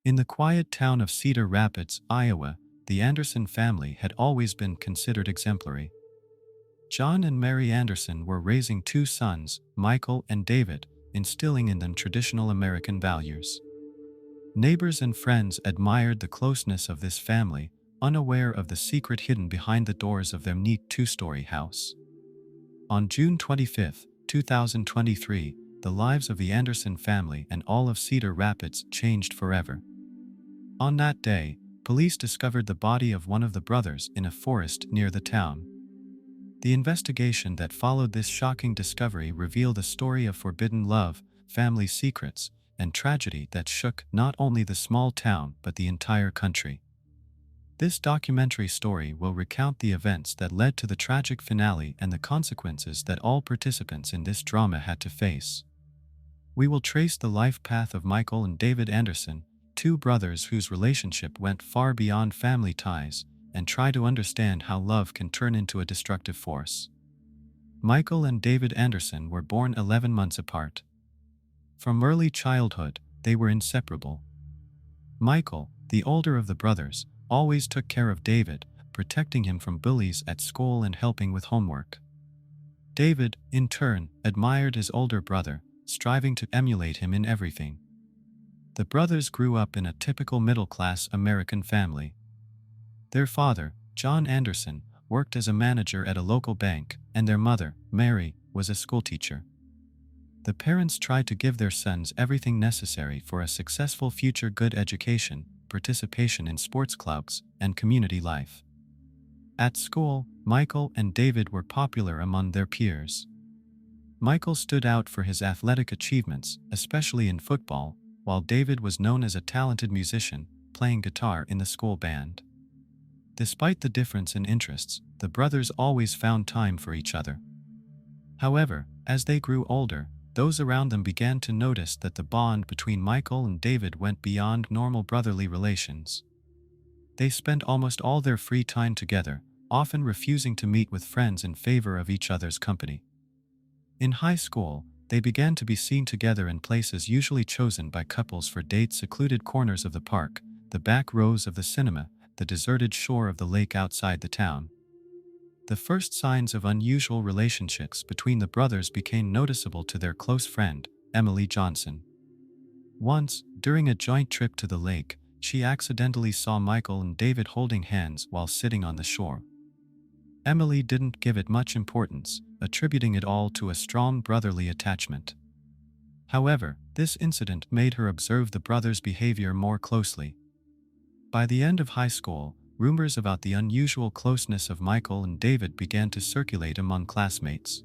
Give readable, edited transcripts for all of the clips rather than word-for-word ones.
In the quiet town of Cedar Rapids, Iowa, the Anderson family had always been considered exemplary. John and Mary Anderson were raising two sons, Michael and David, instilling in them traditional American values. Neighbors and friends admired the closeness of this family, unaware of the secret hidden behind the doors of their neat two-story house. On June 25, 2023, the lives of the Anderson family and all of Cedar Rapids changed forever. On that day, police discovered the body of one of the brothers in a forest near the town. The investigation that followed this shocking discovery revealed a story of forbidden love, family secrets, and tragedy that shook not only the small town but the entire country. This documentary story will recount the events that led to the tragic finale and the consequences that all participants in this drama had to face. We will trace the life path of Michael and David Anderson, two brothers whose relationship went far beyond family ties, and try to understand how love can turn into a destructive force. Michael and David Anderson were born 11 months apart. From early childhood, they were inseparable. Michael, the older of the brothers, always took care of David, protecting him from bullies at school and helping with homework. David, in turn, admired his older brother, striving to emulate him in everything. The brothers grew up in a typical middle-class American family. Their father, John Anderson, worked as a manager at a local bank, and their mother, Mary, was a schoolteacher. The parents tried to give their sons everything necessary for a successful future: good education, participation in sports clubs, and community life. At school, Michael and David were popular among their peers. Michael stood out for his athletic achievements, especially in football, while David was known as a talented musician, playing guitar in the school band. Despite the difference in interests, the brothers always found time for each other. However, as they grew older, those around them began to notice that the bond between Michael and David went beyond normal brotherly relations. They spent almost all their free time together, often refusing to meet with friends in favor of each other's company. In high school, they began to be seen together in places usually chosen by couples for dates: secluded corners of the park, the back rows of the cinema, the deserted shore of the lake outside the town. The first signs of unusual relationships between the brothers became noticeable to their close friend, Emily Johnson. Once, during a joint trip to the lake, she accidentally saw Michael and David holding hands while sitting on the shore. Emily didn't give it much importance, attributing it all to a strong brotherly attachment. However, this incident made her observe the brothers' behavior more closely. By the end of high school, rumors about the unusual closeness of Michael and David began to circulate among classmates.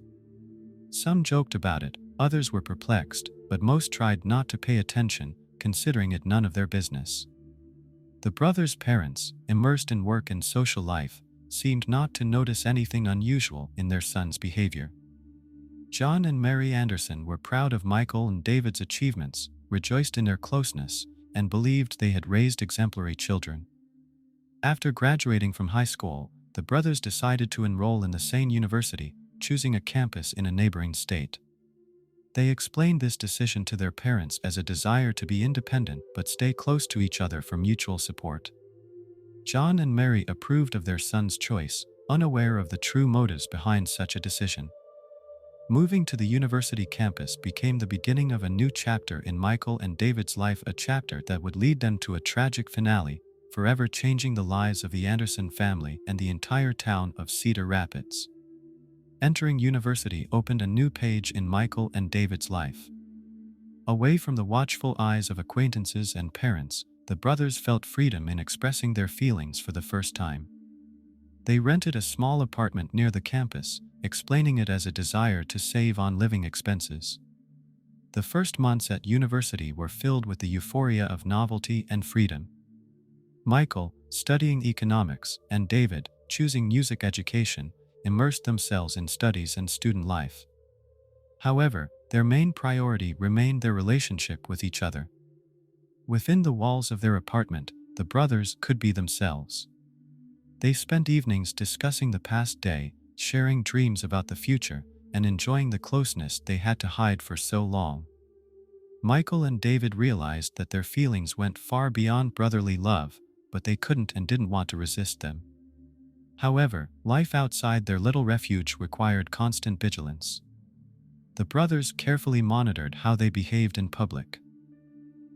Some joked about it, others were perplexed, but most tried not to pay attention, considering it none of their business. The brothers' parents, immersed in work and social life, seemed not to notice anything unusual in their son's behavior. John and Mary Anderson were proud of Michael and David's achievements, rejoiced in their closeness, and believed they had raised exemplary children. After graduating from high school, the brothers decided to enroll in the same university, choosing a campus in a neighboring state. They explained this decision to their parents as a desire to be independent but stay close to each other for mutual support. John and Mary approved of their son's choice, unaware of the true motives behind such a decision. Moving to the university campus became the beginning of a new chapter in Michael and David's life, a chapter that would lead them to a tragic finale, forever changing the lives of the Anderson family and the entire town of Cedar Rapids. Entering university opened a new page in Michael and David's life. Away from the watchful eyes of acquaintances and parents, the brothers felt freedom in expressing their feelings for the first time. They rented a small apartment near the campus, explaining it as a desire to save on living expenses. The first months at university were filled with the euphoria of novelty and freedom. Michael, studying economics, and David, choosing music education, immersed themselves in studies and student life. However, their main priority remained their relationship with each other. Within the walls of their apartment, the brothers could be themselves. They spent evenings discussing the past day, sharing dreams about the future, and enjoying the closeness they had to hide for so long. Michael and David realized that their feelings went far beyond brotherly love, but they couldn't and didn't want to resist them. However, life outside their little refuge required constant vigilance. The brothers carefully monitored how they behaved in public.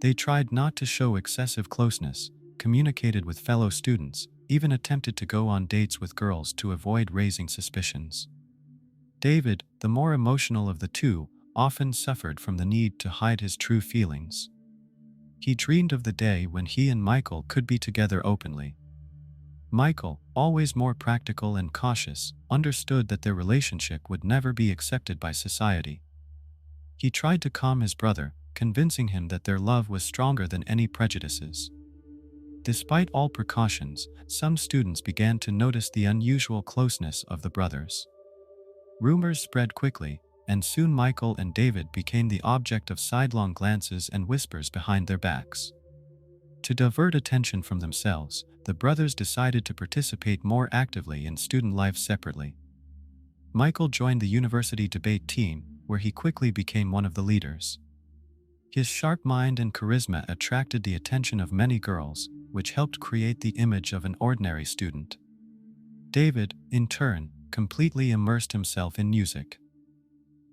They tried not to show excessive closeness, communicated with fellow students, even attempted to go on dates with girls to avoid raising suspicions. David, the more emotional of the two, often suffered from the need to hide his true feelings. He dreamed of the day when he and Michael could be together openly. Michael, always more practical and cautious, understood that their relationship would never be accepted by society. He tried to calm his brother, convincing him that their love was stronger than any prejudices. Despite all precautions, some students began to notice the unusual closeness of the brothers. Rumors spread quickly, and soon Michael and David became the object of sidelong glances and whispers behind their backs. To divert attention from themselves, the brothers decided to participate more actively in student life separately. Michael joined the university debate team, where he quickly became one of the leaders. His sharp mind and charisma attracted the attention of many girls, which helped create the image of an ordinary student. David, in turn, completely immersed himself in music.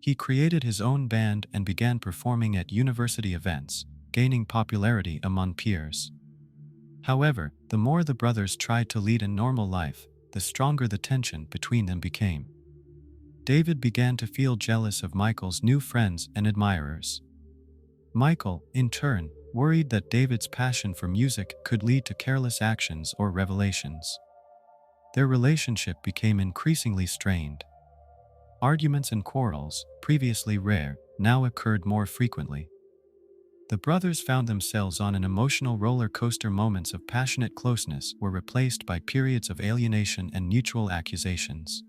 He created his own band and began performing at university events, gaining popularity among peers. However, the more the brothers tried to lead a normal life, the stronger the tension between them became. David began to feel jealous of Michael's new friends and admirers. Michael, in turn, worried that David's passion for music could lead to careless actions or revelations. Their relationship became increasingly strained. Arguments and quarrels, previously rare, now occurred more frequently. The brothers found themselves on an emotional roller coaster. Moments of passionate closeness were replaced by periods of alienation and mutual accusations.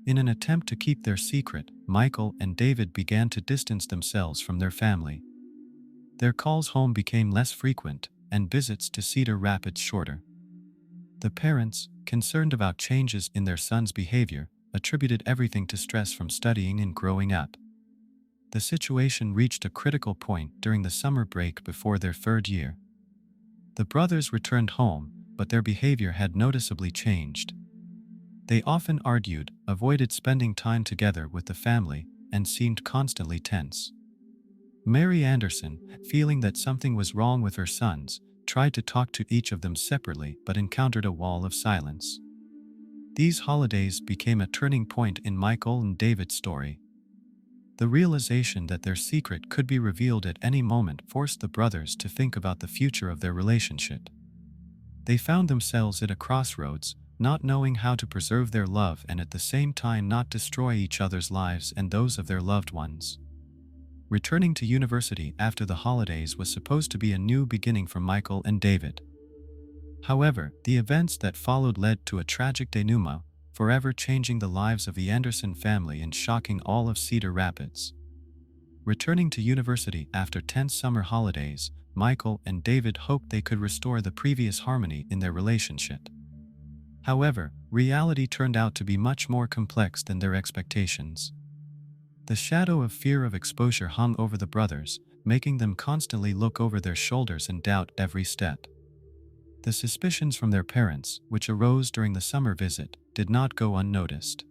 In an attempt to keep their secret, Michael and David began to distance themselves from their family. Their calls home became less frequent, and visits to Cedar Rapids shorter. The parents, concerned about changes in their son's behavior, attributed everything to stress from studying and growing up. The situation reached a critical point during the summer break before their third year. The brothers returned home, but their behavior had noticeably changed. They often argued, avoided spending time together with the family, and seemed constantly tense. Mary Anderson, feeling that something was wrong with her sons, tried to talk to each of them separately but encountered a wall of silence. These holidays became a turning point in Michael and David's story. The realization that their secret could be revealed at any moment forced the brothers to think about the future of their relationship. They found themselves at a crossroads, not knowing how to preserve their love and at the same time not destroy each other's lives and those of their loved ones. Returning to university after the holidays was supposed to be a new beginning for Michael and David. However, the events that followed led to a tragic denouement, forever changing the lives of the Anderson family and shocking all of Cedar Rapids. Returning to university after 10 summer holidays, Michael and David hoped they could restore the previous harmony in their relationship. However, reality turned out to be much more complex than their expectations. The shadow of fear of exposure hung over the brothers, making them constantly look over their shoulders and doubt every step. The suspicions from their parents, which arose during the summer visit, did not go unnoticed.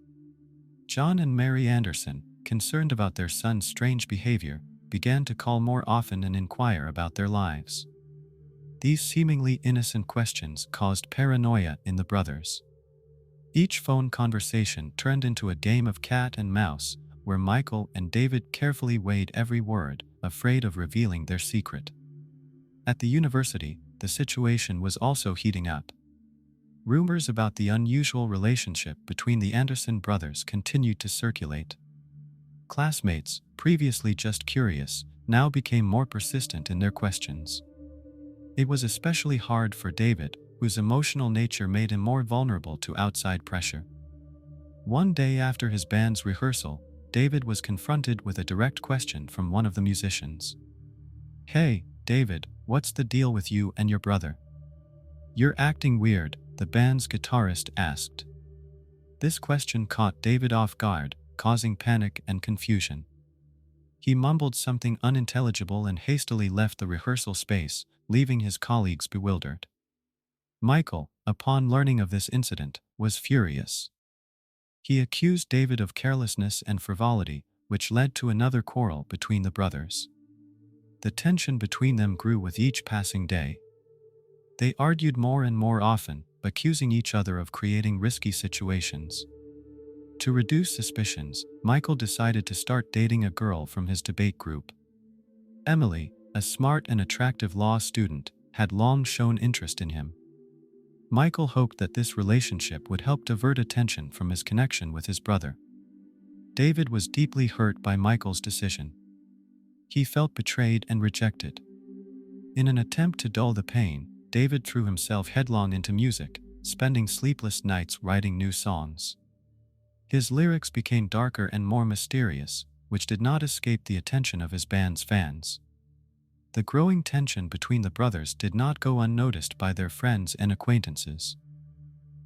John and Mary Anderson, concerned about their son's strange behavior, began to call more often and inquire about their lives. These seemingly innocent questions caused paranoia in the brothers. Each phone conversation turned into a game of cat and mouse, where Michael and David carefully weighed every word, afraid of revealing their secret. At the university, the situation was also heating up. Rumors about the unusual relationship between the Anderson brothers continued to circulate. Classmates, previously just curious, now became more persistent in their questions. It was especially hard for David, whose emotional nature made him more vulnerable to outside pressure. One day after his band's rehearsal, David was confronted with a direct question from one of the musicians. "Hey, David, what's the deal with you and your brother? You're acting weird," the band's guitarist asked. This question caught David off guard, causing panic and confusion. He mumbled something unintelligible and hastily left the rehearsal space, leaving his colleagues bewildered. Michael, upon learning of this incident, was furious. He accused David of carelessness and frivolity, which led to another quarrel between the brothers. The tension between them grew with each passing day. They argued more and more often, accusing each other of creating risky situations. To reduce suspicions, Michael decided to start dating a girl from his debate group. Emily, a smart and attractive law student, had long shown interest in him. Michael hoped that this relationship would help divert attention from his connection with his brother. David was deeply hurt by Michael's decision. He felt betrayed and rejected. In an attempt to dull the pain, David threw himself headlong into music, spending sleepless nights writing new songs. His lyrics became darker and more mysterious, which did not escape the attention of his band's fans. The growing tension between the brothers did not go unnoticed by their friends and acquaintances.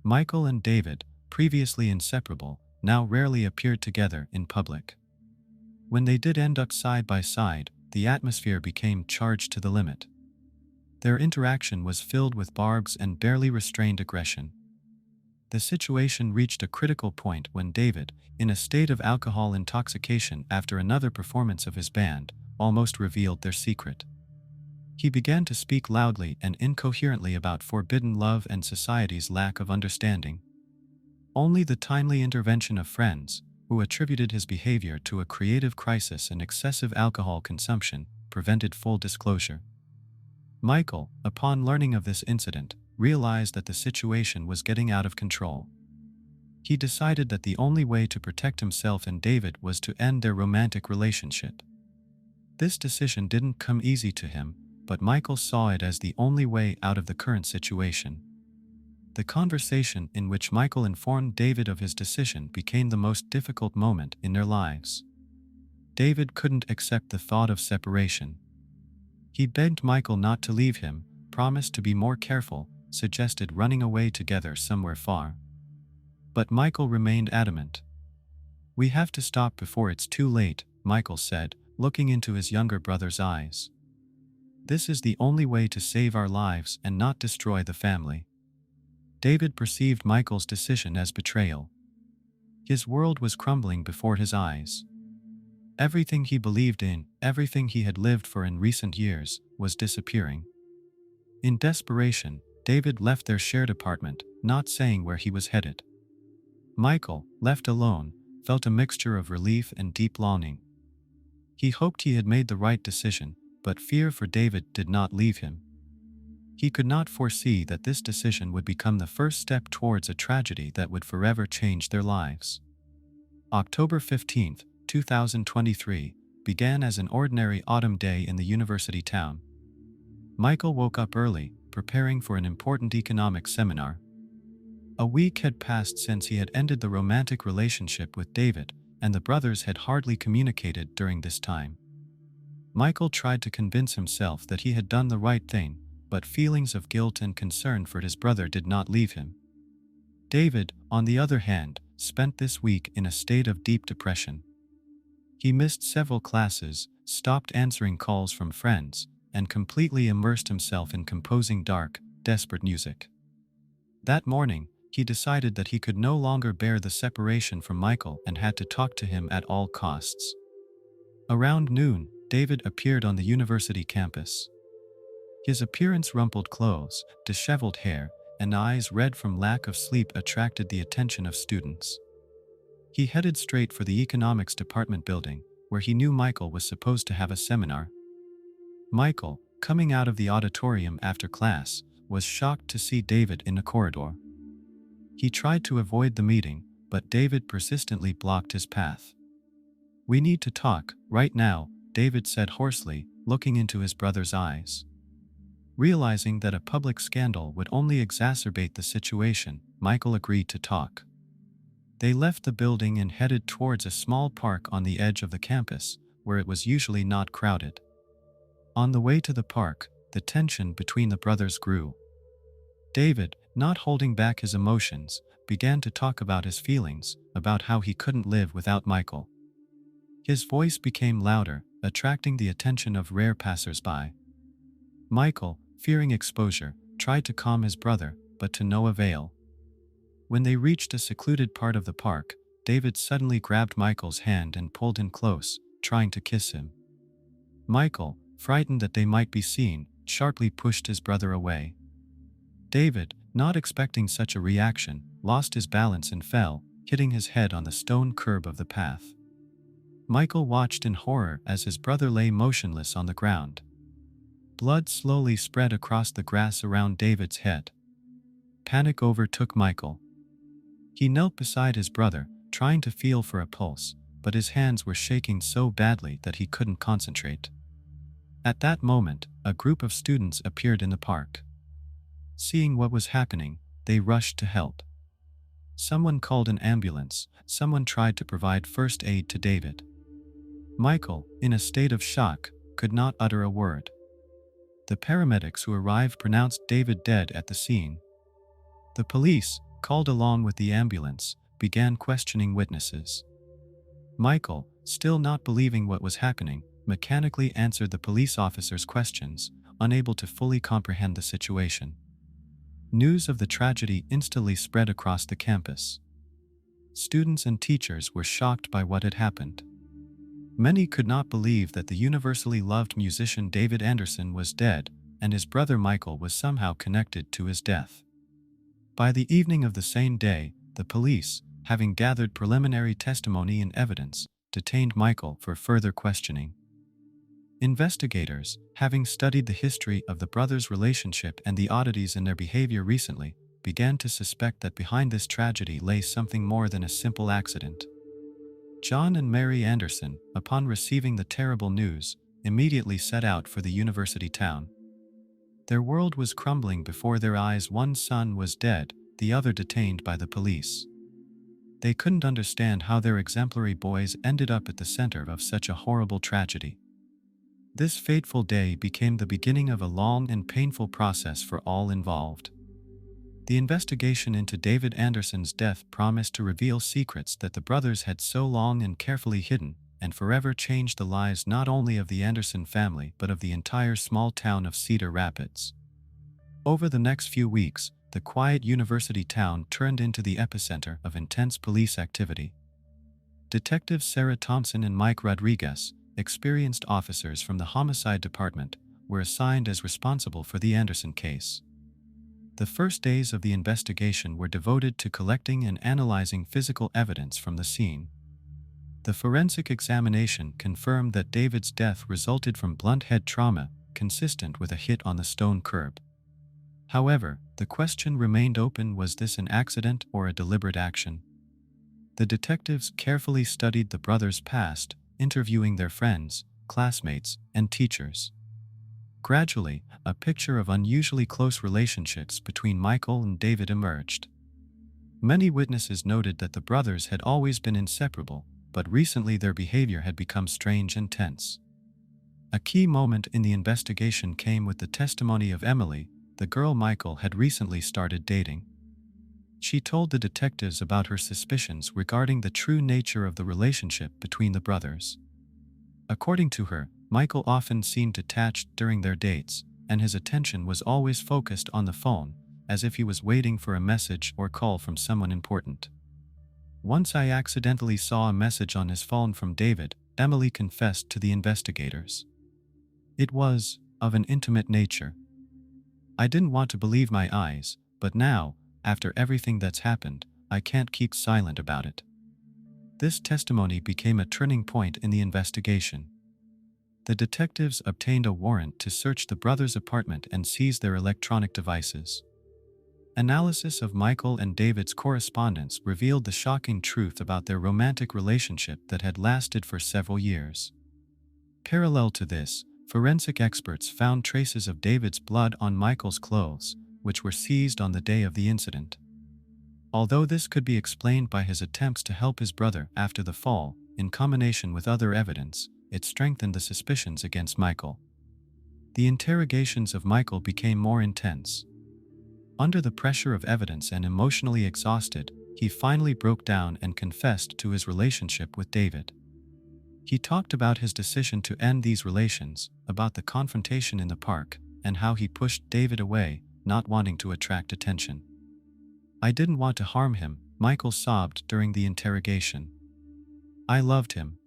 Michael and David, previously inseparable, now rarely appeared together in public. When they did end up side by side, the atmosphere became charged to the limit. Their interaction was filled with barbs and barely restrained aggression. The situation reached a critical point when David, in a state of alcohol intoxication after another performance of his band, almost revealed their secret. He began to speak loudly and incoherently about forbidden love and society's lack of understanding. Only the timely intervention of friends, who attributed his behavior to a creative crisis and excessive alcohol consumption, prevented full disclosure. Michael, upon learning of this incident, realized that the situation was getting out of control. He decided that the only way to protect himself and David was to end their romantic relationship. This decision didn't come easy to him, but Michael saw it as the only way out of the current situation. The conversation in which Michael informed David of his decision became the most difficult moment in their lives. David couldn't accept the thought of separation. He begged Michael not to leave him, promised to be more careful, suggested running away together somewhere far. But Michael remained adamant. "We have to stop before it's too late," Michael said, looking into his younger brother's eyes. "This is the only way to save our lives and not destroy the family." David perceived Michael's decision as betrayal. His world was crumbling before his eyes. Everything he believed in, everything he had lived for in recent years, was disappearing. In desperation, David left their shared apartment, not saying where he was headed. Michael, left alone, felt a mixture of relief and deep longing. He hoped he had made the right decision, but fear for David did not leave him. He could not foresee that this decision would become the first step towards a tragedy that would forever change their lives. October 15, 2023, began as an ordinary autumn day in the university town. Michael woke up early, preparing for an important economics seminar. A week had passed since he had ended the romantic relationship with David, and the brothers had hardly communicated during this time. Michael tried to convince himself that he had done the right thing, but feelings of guilt and concern for his brother did not leave him. David, on the other hand, spent this week in a state of deep depression. He missed several classes, stopped answering calls from friends, and completely immersed himself in composing dark, desperate music. That morning, he decided that he could no longer bear the separation from Michael and had to talk to him at all costs. Around noon, David appeared on the university campus. His appearance, rumpled clothes, disheveled hair, and eyes red from lack of sleep attracted the attention of students. He headed straight for the economics department building, where he knew Michael was supposed to have a seminar. Michael, coming out of the auditorium after class, was shocked to see David in the corridor. He tried to avoid the meeting, but David persistently blocked his path. "We need to talk, right now," David said hoarsely, looking into his brother's eyes. Realizing that a public scandal would only exacerbate the situation, Michael agreed to talk. They left the building and headed towards a small park on the edge of the campus, where it was usually not crowded. On the way to the park, the tension between the brothers grew. David, not holding back his emotions, began to talk about his feelings, about how he couldn't live without Michael. His voice became louder, attracting the attention of rare passers-by. Michael, fearing exposure, tried to calm his brother, but to no avail. When they reached a secluded part of the park, David suddenly grabbed Michael's hand and pulled him close, trying to kiss him. Michael, frightened that they might be seen, sharply pushed his brother away. David, not expecting such a reaction, lost his balance and fell, hitting his head on the stone curb of the path. Michael watched in horror as his brother lay motionless on the ground. Blood slowly spread across the grass around David's head. Panic overtook Michael. He knelt beside his brother, trying to feel for a pulse, but his hands were shaking so badly that he couldn't concentrate. At that moment, a group of students appeared in the park. Seeing what was happening, they rushed to help. Someone called an ambulance, someone tried to provide first aid to David. Michael, in a state of shock, could not utter a word. The paramedics who arrived pronounced David dead at the scene. The police, called along with the ambulance, began questioning witnesses. Michael, still not believing what was happening, mechanically answered the police officers' questions, unable to fully comprehend the situation. News of the tragedy instantly spread across the campus. Students and teachers were shocked by what had happened. Many could not believe that the universally loved musician David Anderson was dead, and his brother Michael was somehow connected to his death. By the evening of the same day, the police, having gathered preliminary testimony and evidence, detained Michael for further questioning. Investigators, having studied the history of the brothers' relationship and the oddities in their behavior recently, began to suspect that behind this tragedy lay something more than a simple accident. John and Mary Anderson, upon receiving the terrible news, immediately set out for the university town. Their world was crumbling before their eyes. One son was dead, the other detained by the police. They couldn't understand how their exemplary boys ended up at the center of such a horrible tragedy. This fateful day became the beginning of a long and painful process for all involved. The investigation into David Anderson's death promised to reveal secrets that the brothers had so long and carefully hidden, and forever change the lives not only of the Anderson family but of the entire small town of Cedar Rapids. Over the next few weeks, the quiet university town turned into the epicenter of intense police activity. Detectives Sarah Thompson and Mike Rodriguez, experienced officers from the homicide department, were assigned as responsible for the Anderson case. The first days of the investigation were devoted to collecting and analyzing physical evidence from the scene. The forensic examination confirmed that David's death resulted from blunt head trauma, consistent with a hit on the stone curb. However, the question remained open: was this an accident or a deliberate action? The detectives carefully studied the brothers' past, interviewing their friends, classmates, and teachers. Gradually, a picture of unusually close relationships between Michael and David emerged. Many witnesses noted that the brothers had always been inseparable, but recently their behavior had become strange and tense. A key moment in the investigation came with the testimony of Emily, the girl Michael had recently started dating. She told the detectives about her suspicions regarding the true nature of the relationship between the brothers. According to her, Michael often seemed detached during their dates, and his attention was always focused on the phone, as if he was waiting for a message or call from someone important. Once I accidentally saw a message on his phone from David, Emily confessed to the investigators. It was of an intimate nature. I didn't want to believe my eyes, but now, after everything that's happened, I can't keep silent about it. This testimony became a turning point in the investigation. The detectives obtained a warrant to search the brothers' apartment and seize their electronic devices. Analysis of Michael and David's correspondence revealed the shocking truth about their romantic relationship that had lasted for several years. Parallel to this, forensic experts found traces of David's blood on Michael's clothes, which were seized on the day of the incident. Although this could be explained by his attempts to help his brother after the fall, in combination with other evidence, it strengthened the suspicions against Michael. The interrogations of Michael became more intense. Under the pressure of evidence and emotionally exhausted, he finally broke down and confessed to his relationship with David. He talked about his decision to end these relations, about the confrontation in the park, and how he pushed David away, not wanting to attract attention. "I didn't want to harm him," Michael sobbed during the interrogation. "I loved him.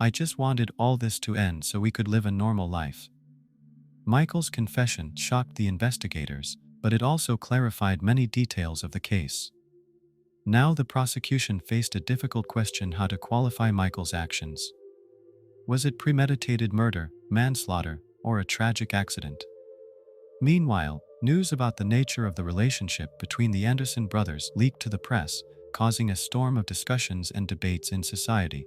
I just wanted all this to end so we could live a normal life." Michael's confession shocked the investigators, but it also clarified many details of the case. Now the prosecution faced a difficult question: how to qualify Michael's actions. Was it premeditated murder, manslaughter, or a tragic accident? Meanwhile, news about the nature of the relationship between the Anderson brothers leaked to the press, causing a storm of discussions and debates in society.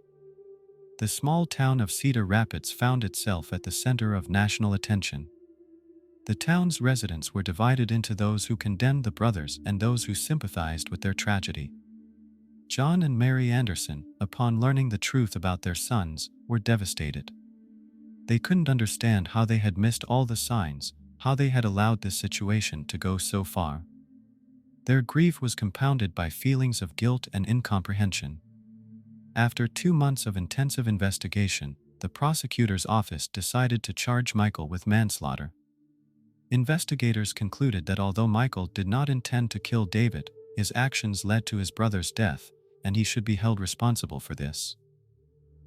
The small town of Cedar Rapids found itself at the center of national attention. The town's residents were divided into those who condemned the brothers and those who sympathized with their tragedy. John and Mary Anderson, upon learning the truth about their sons, were devastated. They couldn't understand how they had missed all the signs, how they had allowed this situation to go so far. Their grief was compounded by feelings of guilt and incomprehension. After 2 months of intensive investigation, the prosecutor's office decided to charge Michael with manslaughter. Investigators concluded that although Michael did not intend to kill David, his actions led to his brother's death, and he should be held responsible for this.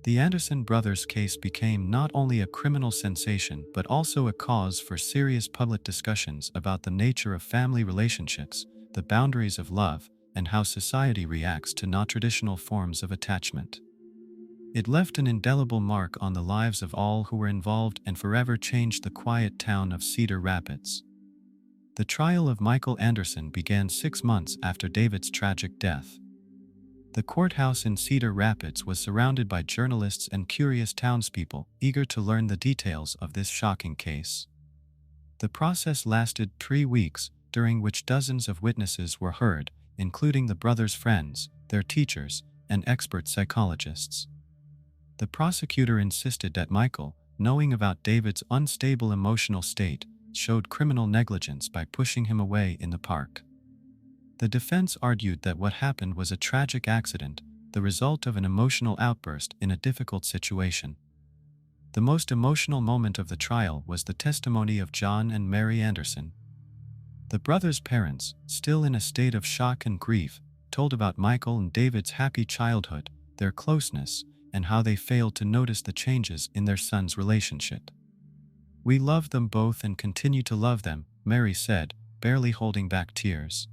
The Anderson brothers' case became not only a criminal sensation but also a cause for serious public discussions about the nature of family relationships, the boundaries of love, and how society reacts to non-traditional forms of attachment. It left an indelible mark on the lives of all who were involved and forever changed the quiet town of Cedar Rapids. The trial of Michael Anderson began 6 months after David's tragic death. The courthouse in Cedar Rapids was surrounded by journalists and curious townspeople, eager to learn the details of this shocking case. The process lasted 3 weeks, during which dozens of witnesses were heard, including the brothers' friends, their teachers, and expert psychologists. The prosecutor insisted that Michael, knowing about David's unstable emotional state, showed criminal negligence by pushing him away in the park. The defense argued that what happened was a tragic accident, the result of an emotional outburst in a difficult situation. The most emotional moment of the trial was the testimony of John and Mary Anderson. The brothers' parents, still in a state of shock and grief, told about Michael and David's happy childhood, their closeness, and how they failed to notice the changes in their son's relationship. "We love them both and continue to love them," Mary said, barely holding back tears.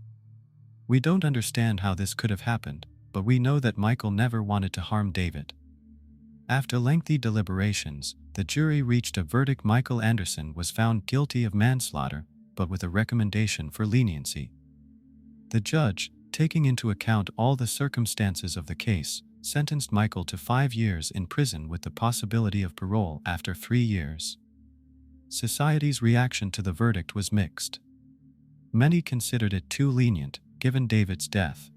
"We don't understand how this could have happened, but we know that Michael never wanted to harm David." After lengthy deliberations, the jury reached a verdict. Michael Anderson was found guilty of manslaughter, but with a recommendation for leniency. The judge, taking into account all the circumstances of the case, sentenced Michael to 5 years in prison with the possibility of parole after 3 years. Society's reaction to the verdict was mixed. Many considered it too lenient, given David's death.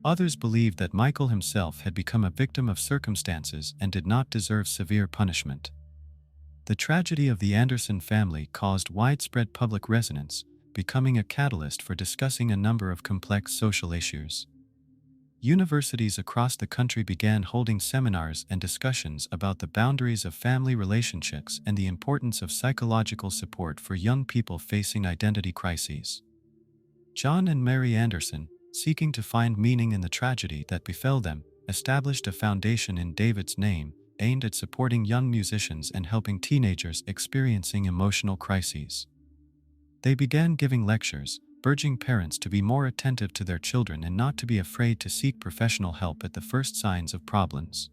Others believed that Michael himself had become a victim of circumstances and did not deserve severe punishment. The tragedy of the Anderson family caused widespread public resonance, becoming a catalyst for discussing a number of complex social issues. Universities across the country began holding seminars and discussions about the boundaries of family relationships and the importance of psychological support for young people facing identity crises. John and Mary Anderson, seeking to find meaning in the tragedy that befell them, established a foundation in David's name, aimed at supporting young musicians and helping teenagers experiencing emotional crises. They began giving lectures, urging parents to be more attentive to their children and not to be afraid to seek professional help at the first signs of problems.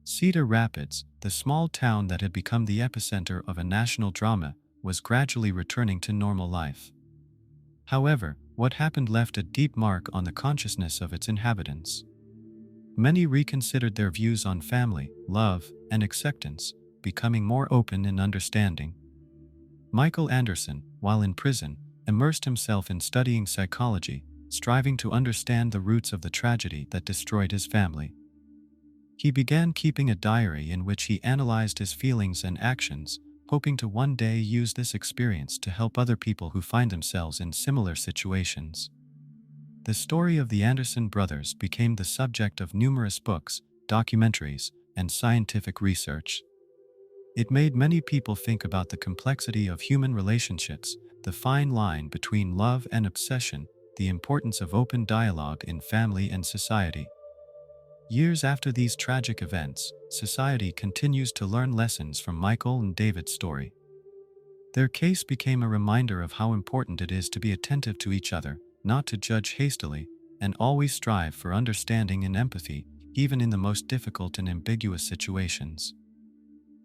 Cedar Rapids, the small town that had become the epicenter of a national drama, was gradually returning to normal life. However, what happened left a deep mark on the consciousness of its inhabitants. Many reconsidered their views on family, love, and acceptance, becoming more open and understanding. Michael Anderson, while in prison, immersed himself in studying psychology, striving to understand the roots of the tragedy that destroyed his family. He began keeping a diary in which he analyzed his feelings and actions, hoping to one day use this experience to help other people who find themselves in similar situations. The story of the Anderson brothers became the subject of numerous books, documentaries, and scientific research. It made many people think about the complexity of human relationships, the fine line between love and obsession, the importance of open dialogue in family and society. Years after these tragic events, society continues to learn lessons from Michael and David's story. Their case became a reminder of how important it is to be attentive to each other, not to judge hastily, and always strive for understanding and empathy, even in the most difficult and ambiguous situations.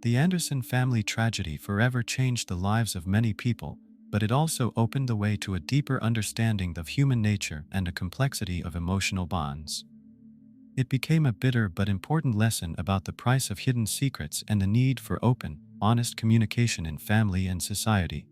The Anderson family tragedy forever changed the lives of many people, but it also opened the way to a deeper understanding of human nature and a complexity of emotional bonds. It became a bitter but important lesson about the price of hidden secrets and the need for open, honest communication in family and society.